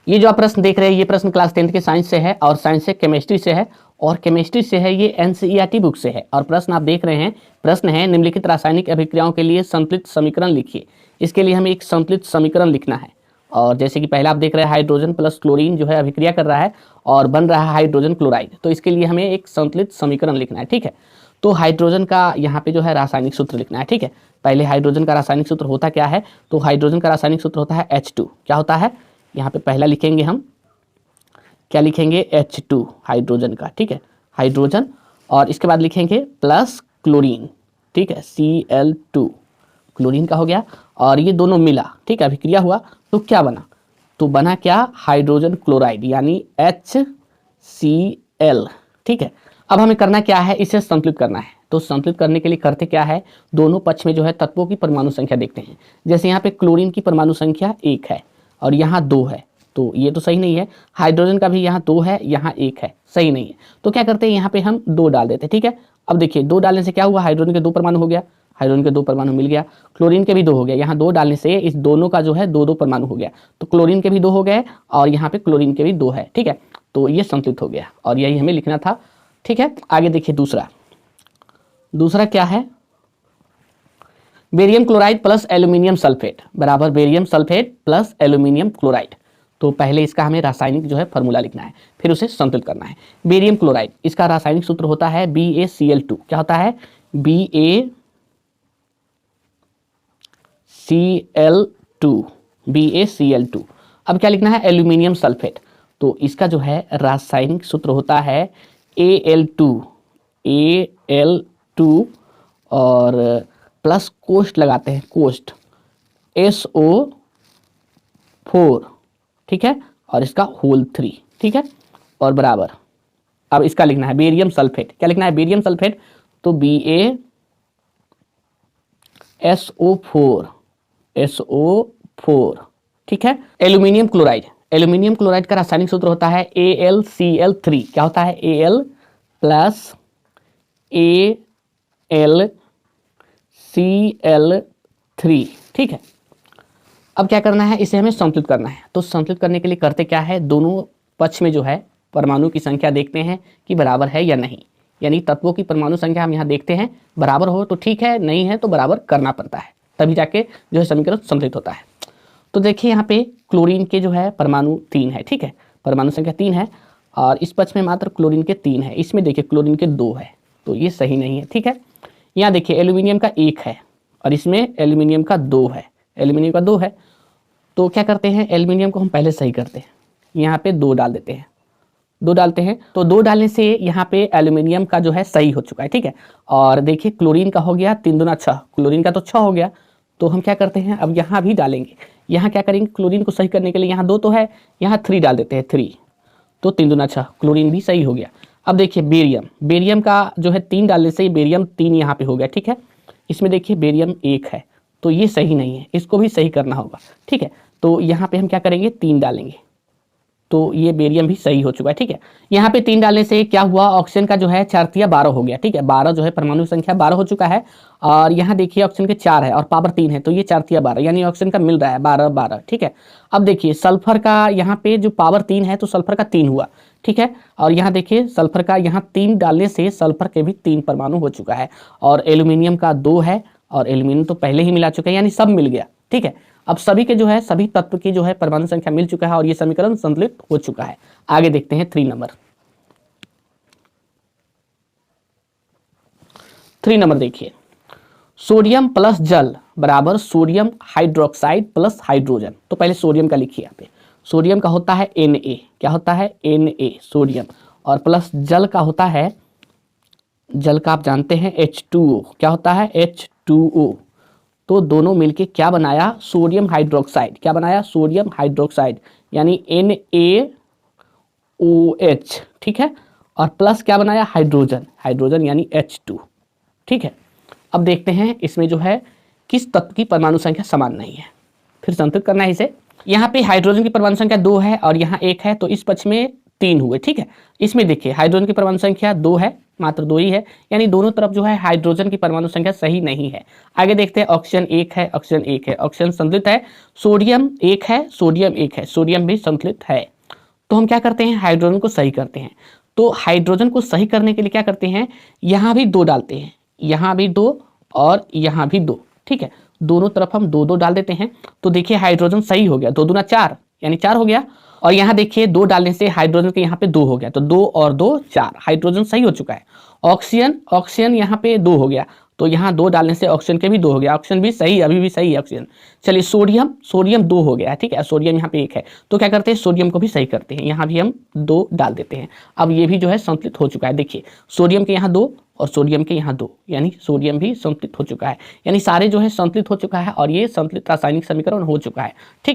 ये जो आप प्रश्न देख रहे हैं ये प्रश्न क्लास 10th के साइंस से है और साइंस से केमिस्ट्री से है और केमिस्ट्री से है ये एनसीईआरटी बुक से है। और प्रश्न आप देख रहे हैं, प्रश्न है निम्नलिखित रासायनिक अभिक्रियाओं के लिए संतुलित समीकरण लिखिए। इसके लिए हमें एक संतुलित समीकरण लिखना है और जैसे कि पहले आप देख रहे हैं हाइड्रोजन प्लस क्लोरीन जो है अभिक्रिया कर रहा है और बन रहा है हाइड्रोजन क्लोराइड, तो इसके लिए हमें एक संतुलित समीकरण लिखना है। ठीक है, तो हाइड्रोजन का यहाँ पे जो है रासायनिक सूत्र लिखना है। ठीक है, पहले हाइड्रोजन का रासायनिक सूत्र होता क्या है, तो हाइड्रोजन का रासायनिक सूत्र होता है H2। क्या होता है, यहाँ पे पहला लिखेंगे हम, क्या लिखेंगे, H2 हाइड्रोजन का। ठीक है, हाइड्रोजन, और इसके बाद लिखेंगे प्लस क्लोरीन। ठीक है, Cl2 क्लोरीन का हो गया और ये दोनों मिला, ठीक है, अभिक्रिया हुआ तो क्या बना, तो बना क्या, हाइड्रोजन क्लोराइड यानी HCl। ठीक है, अब हमें करना क्या है, इसे संतुलित करना है। तो संतुलित करने के लिए करते क्या है, दोनों पक्ष में जो है तत्वों की परमाणु संख्या देखते हैं। जैसे यहाँ पे क्लोरीन की परमाणु संख्या 1 है और यहाँ 2 है, तो ये तो सही नहीं है। हाइड्रोजन का भी यहाँ 2 है, यहाँ 1 है, सही नहीं है। तो क्या करते हैं, यहाँ पे हम 2 डाल देते हैं। ठीक है, अब देखिए 2 डालने से क्या हुआ, हाइड्रोजन के 2 परमाणु हो गया, हाइड्रोजन के 2 परमाणु मिल गया, क्लोरीन के भी 2 हो गया। यहाँ 2 डालने से इस दोनों का जो है 2 परमाणु हो गया, तो क्लोरीन के भी 2 हो गए और यहाँ पे क्लोरीन के भी 2 है। ठीक है, तो ये संतुलित हो गया और यही हमें लिखना था। ठीक है, आगे देखिए दूसरा क्या है, barium chloride plus aluminium sulphate बराबर barium sulphate plus aluminium chloride. तो पहले इसका हमें रासायनिक जो है फॉर्मूला लिखना है, फिर उसे संतुलित करना है। बेरियम क्लोराइड, इसका रासायनिक सूत्र होता है BaCl2। क्या होता है, BaCl2। अब क्या लिखना है, एल्यूमिनियम सल्फेट, तो इसका जो है रासायनिक सूत्र होता है Al2 और प्लस कोष्ठ लगाते हैं, कोष्ठ SO4। ठीक है, और इसका होल 3। ठीक है, और बराबर, अब इसका लिखना है बेरियम सल्फेट। क्या लिखना है, बेरियम सल्फेट, तो BaSO4। ठीक है, एल्यूमिनियम क्लोराइड, एल्यूमिनियम क्लोराइड का रासायनिक सूत्र होता है AlCl3। क्या होता है, Al प्लस AlCl3। ठीक है, अब क्या करना है, इसे हमें संतुलित करना है। तो संतुलित करने के लिए करते क्या है, दोनों पक्ष में जो है परमाणु की संख्या देखते हैं कि बराबर है या नहीं, यानी तत्वों की परमाणु संख्या हम यहाँ देखते हैं, बराबर हो तो ठीक है, नहीं है तो बराबर करना पड़ता है, तभी जाके जो है समीकरण संतुलित होता है। तो देखिए यहाँ पे क्लोरीन के जो है परमाणु 3 है। ठीक है, परमाणु संख्या 3 है और इस पक्ष में मात्र क्लोरीन के 3 है, इसमें देखिए क्लोरीन के 2 है, तो ये सही नहीं है। ठीक है, यहाँ देखिए एल्यूमिनियम का 1 है और इसमें एल्यूमिनियम का 2 है, एल्यूमिनियम का 2 है, तो क्या करते हैं, एल्यूमिनियम को हम पहले सही करते हैं, यहाँ पे 2 डाल देते हैं, 2 डालते हैं, तो 2 डालने से यहाँ पे एल्यूमिनियम का जो है सही हो चुका है। ठीक है, और देखिए क्लोरीन का हो गया 3 दूना 6, क्लोरीन का तो 6 हो गया, तो हम क्या करते हैं, अब यहाँ भी डालेंगे, यहाँ क्या करेंगे, क्लोरीन को सही करने के लिए यहाँ 2 तो है, यहाँ 3 डाल देते हैं, 3, तो 3 दूना 6, क्लोरीन भी सही हो गया। अब देखिए बेरियम, बेरियम का जो है 3 डालने से बेरियम 3 यहाँ पे हो गया। ठीक है, इसमें देखिए बेरियम 1 है, तो ये सही नहीं है, इसको भी सही करना होगा। ठीक है, तो यहाँ पे हम क्या करेंगे, 3 डालेंगे, तो ये बेरियम भी सही हो चुका है। ठीक है, यहाँ पे 3 डालने से क्या हुआ, ऑक्सीजन का जो है 4 तिया 12 हो गया। ठीक है, 12 जो है परमाणु संख्या 12 हो चुका है और यहाँ देखिए ऑक्सीजन के 4 है और पावर 3 है, तो ये 4 तिया 12 यानी ऑक्सीजन का मिल रहा है 12-12। ठीक है, अब देखिए सल्फर का यहाँ पे जो पावर 3 है तो सल्फर का 3 हुआ। ठीक है, और यहाँ देखिए सल्फर का यहाँ 3 डालने से सल्फर के भी 3 परमाणु हो चुका है और एल्यूमिनियम का 2 है और एल्यूमिनियम तो पहले ही मिला चुका है, यानी सब मिल गया। ठीक है, अब सभी के जो है सभी तत्व की जो है परमाणु संख्या मिल चुका है और ये समीकरण संतुलित हो चुका है। आगे देखते हैं 3 नंबर देखिए, सोडियम प्लस जल बराबर सोडियम हाइड्रोक्साइड प्लस हाइड्रोजन। तो पहले सोडियम का लिखिए, यहाँ पे सोडियम का होता है Na। क्या होता है, Na सोडियम, और प्लस जल का होता है, जल का आप जानते हैं H2O। क्या होता है, H2O, तो दोनों मिलके क्या बनाया, सोडियम हाइड्रोक्साइड। क्या बनाया, सोडियम हाइड्रोक्साइड यानी NaOH। ठीक है, और प्लस क्या बनाया, हाइड्रोजन, हाइड्रोजन यानी H2। ठीक है, अब देखते हैं इसमें जो है किस तत्व की परमाणु संख्या समान नहीं है, फिर संतुलित करना है इसे। यहाँ पे हाइड्रोजन की परमाणु संख्या 2 है और यहाँ 1 है, तो इस पक्ष में 3 हुए। ठीक है, इसमें देखिए हाइड्रोजन की परमाणु संख्या 2 है, मात्र 2 ही है, यानी दोनों तरफ जो है हाइड्रोजन की परमाणु संख्या सही नहीं है। आगे देखते हैं, ऑक्सीजन 1 है, ऑक्सीजन 1 है, ऑक्सीजन संतुलित है, सोडियम 1 है, सोडियम 1 है, सोडियम भी संतुलित है। तो हम क्या करते हैं, हाइड्रोजन को सही करते हैं। तो हाइड्रोजन को सही करने के लिए क्या करते हैं, यहाँ भी 2 डालते हैं, यहाँ भी 2 और यहाँ भी 2। ठीक है, दोनों तरफ हम 2 2 डाल देते हैं। तो देखिए हाइड्रोजन सही हो गया, 2 दूना 4 यानी 4 हो गया। और यहाँ देखिए 2 डालने से हाइड्रोजन के यहाँ पे 2 हो गया, तो 2 और 2 4, हाइड्रोजन सही हो चुका है। ऑक्सीजन, ऑक्सीजन यहाँ पे 2 हो गया, तो यहाँ 2 डालने से ऑक्सीजन के भी 2 हो गया, ऑक्सीजन भी सही, अभी भी सही है ऑक्सीजन। चलिए सोडियम, सोडियम 2 हो गया। ठीक है, सोडियम यहाँ पे 1 है, तो क्या करते हैं, सोडियम को भी सही करते हैं, यहाँ भी हम 2 डाल देते हैं। अब ये भी जो है संतुलित हो चुका है। देखिए सोडियम के यहाँ 2 और सोडियम के यहाँ 2, यानी सोडियम भी संतुलित हो चुका है, यानी सारे जो है संतुलित हो चुका है और ये संतुलित रासायनिक समीकरण हो चुका है। ठीक।